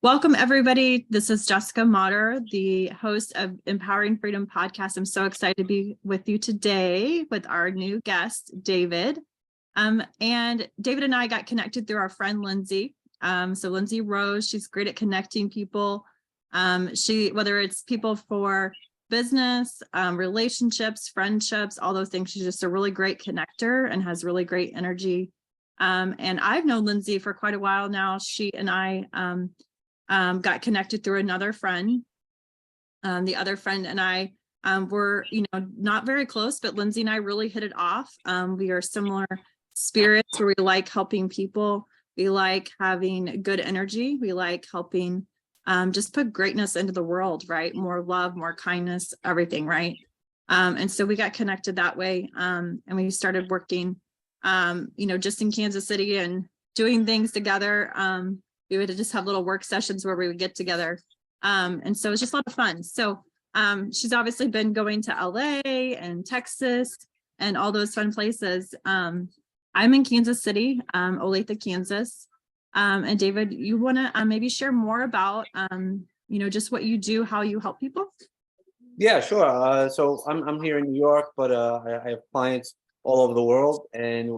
Welcome, everybody. This is Jessica Motter, the host of Empowering Freedom podcast. I'm so excited to be with you today with our new guest, David. And David and I got connected through our friend, Lindsay. So Lindsay Rose, she's great at connecting people. Whether it's people for business, relationships, friendships, all those things, she's just a really great connector and has really great energy. And I've known Lindsay for quite a while now. She and I got connected through another friend. The other friend and I were, not very close, but Lindsay and I really hit it off. We are similar spirits where we like helping people. We like having good energy. We like helping just put greatness into the world, right? More love, more kindness, everything, right? And so we got connected that way. And we started working, just in Kansas City and doing things together. We would just have little work sessions where we would get together. And so it's just a lot of fun. So she's obviously been going to LA and Texas and all those fun places. I'm in Kansas City, Olathe, Kansas. And David, you want to maybe share more about, just what you do, how you help people? Yeah, sure. So I'm here in New York, but I have clients all over the world. And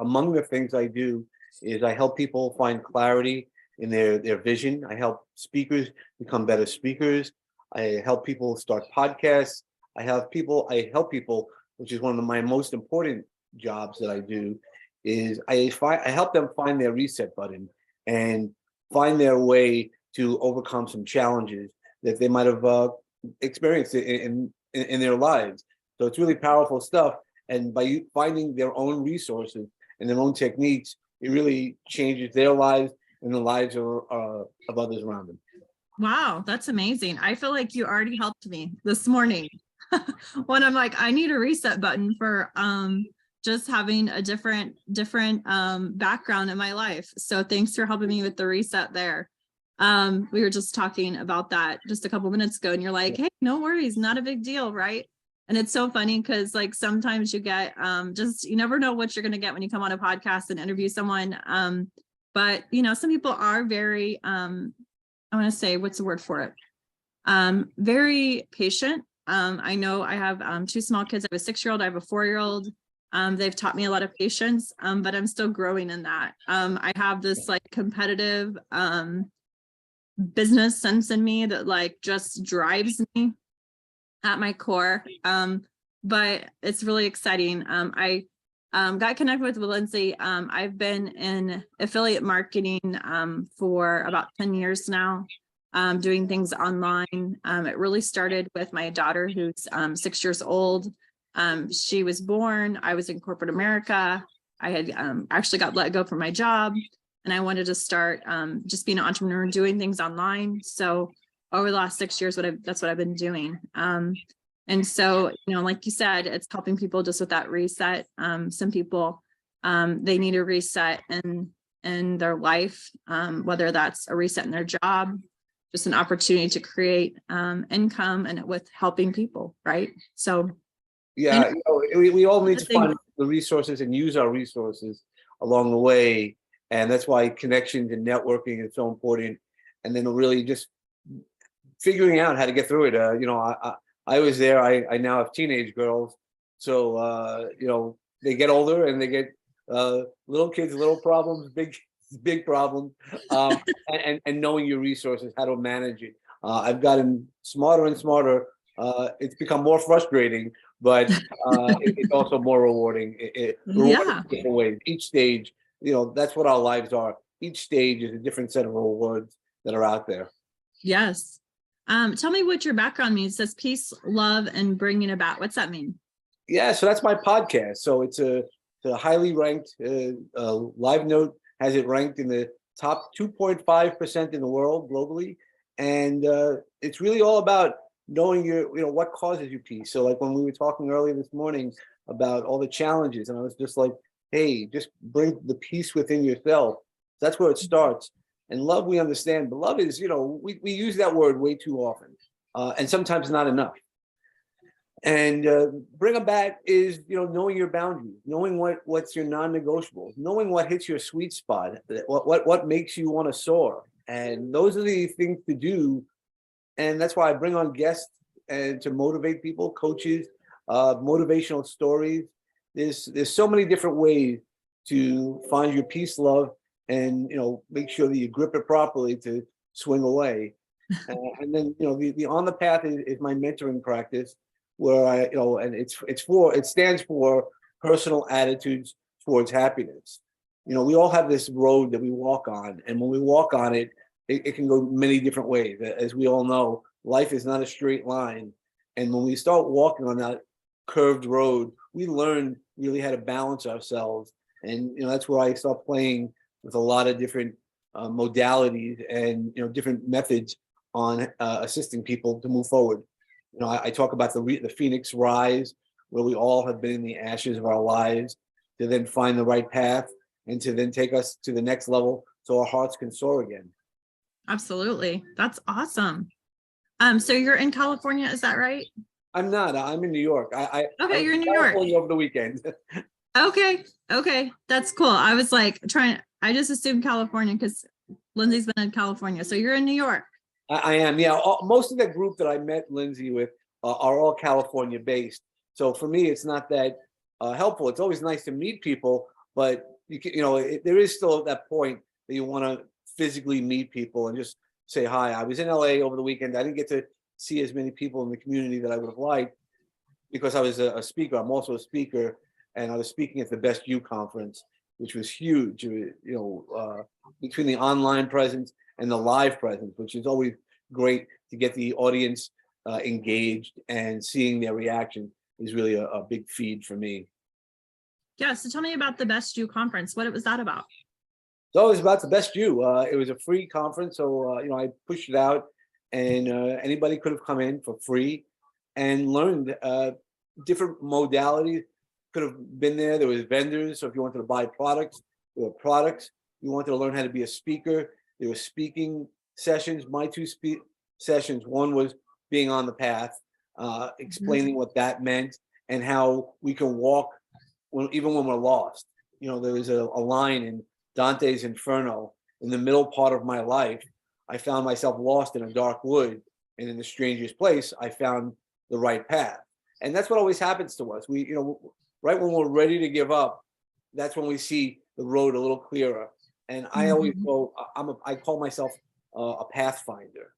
among the things I do is I help people find clarity in their vision. I help speakers become better speakers. I help people start podcasts. I help people, which is one of my most important jobs that I do, is I help them find their reset button and find their way to overcome some challenges that they might have experienced in their lives. So it's really powerful stuff. And by finding their own resources and their own techniques, it really changes their lives and the lives of others around them. Wow, that's amazing. I feel like you already helped me this morning when I'm like, I need a reset button for just having a different background in my life. So thanks for helping me with the reset there. We were just talking about that just a couple minutes ago, and you're like, hey, no worries, not a big deal, right? And it's so funny because like sometimes you get you never know what you're going to get when you come on a podcast and interview someone. But, some people are very, I want to say, what's the word for it? Very patient. I know I have two small kids. I have a 6-year-old, I have a 4-year-old. They've taught me a lot of patience, but I'm still growing in that. I have this like competitive business sense in me that like just drives me at my core. But it's really exciting. I got connected with Lindsay. I've been in affiliate marketing for about 10 years now, doing things online. It really started with my daughter, who's 6 years old. She was born, I was in corporate America. I had actually got let go from my job, and I wanted to start just being an entrepreneur and doing things online. So over the last 6 years, that's what I've been doing. And so, like you said, it's helping people just with that reset. Some people, they need a reset in their life, whether that's a reset in their job, just an opportunity to create income, and with helping people, right? So, yeah, we all need to find the resources and use our resources along the way. And that's why connections and networking is so important. And then really just figuring out how to get through it. I was there. I now have teenage girls, so they get older and they get little kids, little problems, big problems, and knowing your resources, how to manage it. I've gotten smarter and smarter. It's become more frustrating, but it's also more rewarding. Rewarding in different ways. Each stage, that's what our lives are. Each stage is a different set of rewards that are out there. Yes. Tell me what your background means. It says peace, love, and bringing about. What's that mean? Yeah, so that's my podcast. So it's a highly ranked. Live Note has it ranked in the top 2.5% in the world globally, and it's really all about knowing what causes you peace. So like when we were talking earlier this morning about all the challenges, and I was just like, hey, just bring the peace within yourself. That's where it starts. And love, we understand, but love is, we use that word way too often, and sometimes not enough. And bring about is, knowing your boundaries, knowing what's your non-negotiables, knowing what hits your sweet spot, what makes you want to soar, And those are the things to do. And that's why I bring on guests and to motivate people, coaches, motivational stories. There's so many different ways to find your peace, love, and make sure that you grip it properly to swing away. And then the on the path is my mentoring practice, where and it stands for personal attitudes towards happiness. We all have this road that we walk on, and when we walk on it, it can go many different ways. As we all know, life is not a straight line. And when we start walking on that curved road, we learn really how to balance ourselves. And that's where I start playing with a lot of different modalities and different methods on assisting people to move forward. I talk about the Phoenix Rise, where we all have been in the ashes of our lives, to then find the right path and to then take us to the next level so our hearts can soar again. Absolutely. That's awesome. So you're in California, is that right? I'm not. I'm in New York. I Okay, you're in New California York. over the weekend. Okay. That's cool. I was like I just assumed California because Lindsay's been in California. So you're in New York. I am. Yeah. Most of the group that I met Lindsay with are all California based. So for me, it's not that helpful. It's always nice to meet people, but there is still that point that you want to physically meet people and just say hi. I was in LA over the weekend. I didn't get to see as many people in the community that I would have liked because I was a speaker. I'm also a speaker, and I was speaking at the Best You conference, which was huge. Between the online presence and the live presence, which is always great to get the audience engaged, and seeing their reaction is really a big feed for me. Yeah. So tell me about the Best You conference. What was that about? So it was about the Best You. It was a free conference, so I pushed it out, and anybody could have come in for free and learned different modalities. Could have been there. There was vendors, so if you wanted to buy products, there were products. You wanted to learn how to be a speaker, there were speaking sessions. My two sessions, one was being on the path, explaining what that meant and how we can walk even when we're lost. There is a line in Dante's Inferno. In the middle part of my life, I found myself lost in a dark wood, and in the strangest place, I found the right path. And that's what always happens to us. We, right when we're ready to give up, that's when we see the road a little clearer. And I always go, I call myself a pathfinder,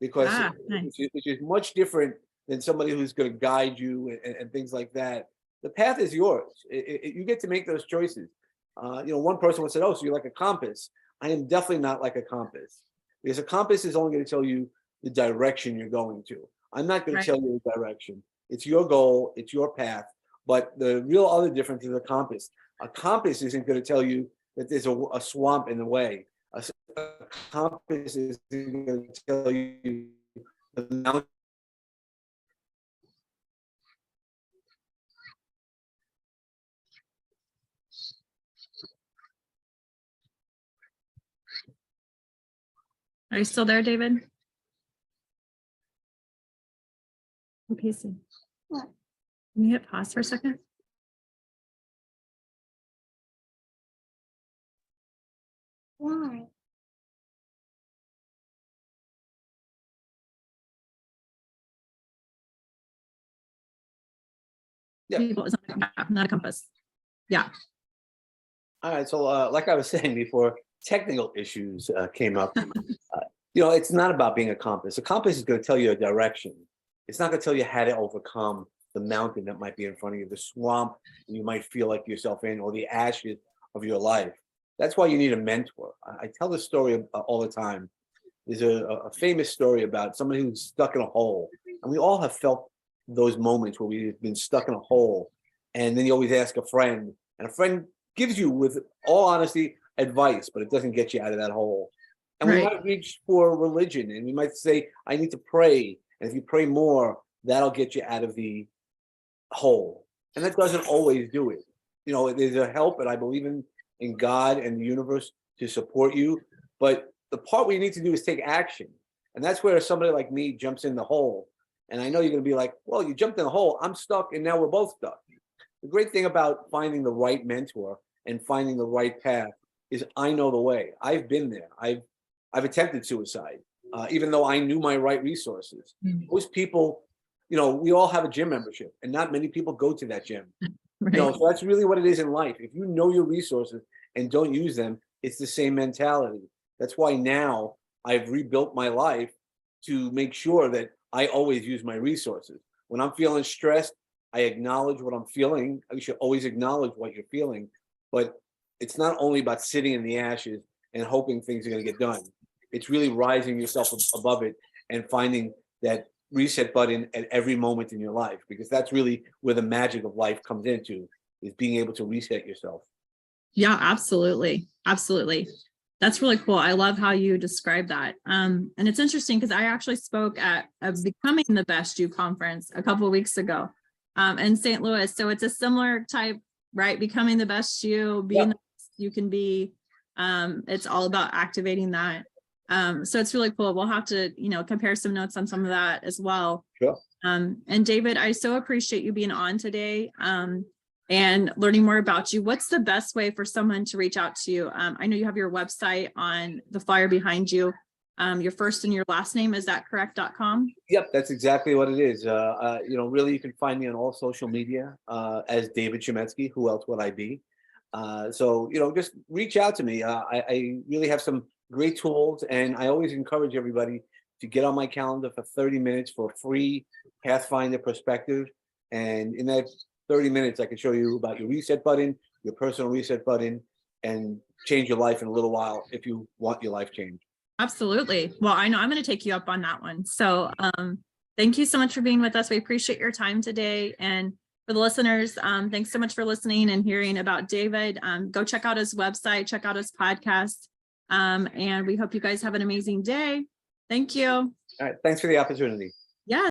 because nice. which is much different than somebody who's going to guide you and things like that. The path is yours. You get to make those choices. One person would say, "Oh, so you're like a compass." I am definitely not like a compass, because a compass is only going to tell you the direction you're going to. I'm not going to tell you the direction. It's your goal. It's your path. But the real other difference is a compass. A compass isn't going to tell you that there's a swamp in the way. A compass isn't going to tell you the mountain. Are you still there, David? Okay, so What? can you hit pause for a second? Why? Yeah. People is not a compass. Yeah. All right. So, like I was saying before, technical issues came up. It's not about being a compass. A compass is going to tell you a direction. It's not going to tell you how to overcome the mountain that might be in front of you, the swamp you might feel like yourself in, or the ashes of your life. That's why you need a mentor. I tell this story all the time. There's a famous story about somebody who's stuck in a hole. And we all have felt those moments where we've been stuck in a hole. And then you always ask a friend, and a friend gives you, with all honesty, advice, but it doesn't get you out of that hole. And we might reach for religion, and we might say, I need to pray. And if you pray more, that'll get you out of the hole. And that doesn't always do it. There's a help, and I believe in God and the universe to support you. But the part we need to do is take action. And that's where somebody like me jumps in the hole. And I know you're going to be like, well, you jumped in the hole. I'm stuck, and now we're both stuck. The great thing about finding the right mentor and finding the right path is I know the way. I've been there. I've I've attempted suicide, even though I knew my right resources. Mhm. Most people, we all have a gym membership, and not many people go to that gym. Right. So that's really what it is in life. If you know your resources and don't use them, it's the same mentality. That's why now I've rebuilt my life to make sure that I always use my resources. When I'm feeling stressed, I acknowledge what I'm feeling. You should always acknowledge what you're feeling, but it's not only about sitting in the ashes and hoping things are going to get done. It's really rising yourself above it and finding that reset button at every moment in your life, because that's really where the magic of life comes into, is being able to reset yourself. Yeah, absolutely. Absolutely. That's really cool. I love how you describe that. And it's interesting because I actually spoke at a Becoming the Best You conference a couple of weeks ago in St. Louis. So it's a similar type, right? Becoming the best you, being the best you can be. It's all about activating that. So it's really cool. We'll have to, compare some notes on some of that as well. Sure. And David, I so appreciate you being on today. And learning more about you. What's the best way for someone to reach out to you? I know you have your website on the flyer behind you. Your first and your last name, is that correct.com? Yep, that's exactly what it is. Really, you can find me on all social media as David Chametzky. Who else would I be? So just reach out to me. I really have some great tools, and I always encourage everybody to get on my calendar for 30 minutes for a free Pathfinder perspective. And in that 30 minutes, I can show you about your reset button, your personal reset button, and change your life in a little while if you want your life changed. Absolutely. Well, I know I'm going to take you up on that one. So thank you so much for being with us. We appreciate your time today. And for the listeners, thanks so much for listening and hearing about David. Go check out his website, check out his podcast. And we hope you guys have an amazing day. Thank you. All right. Thanks for the opportunity. Yeah.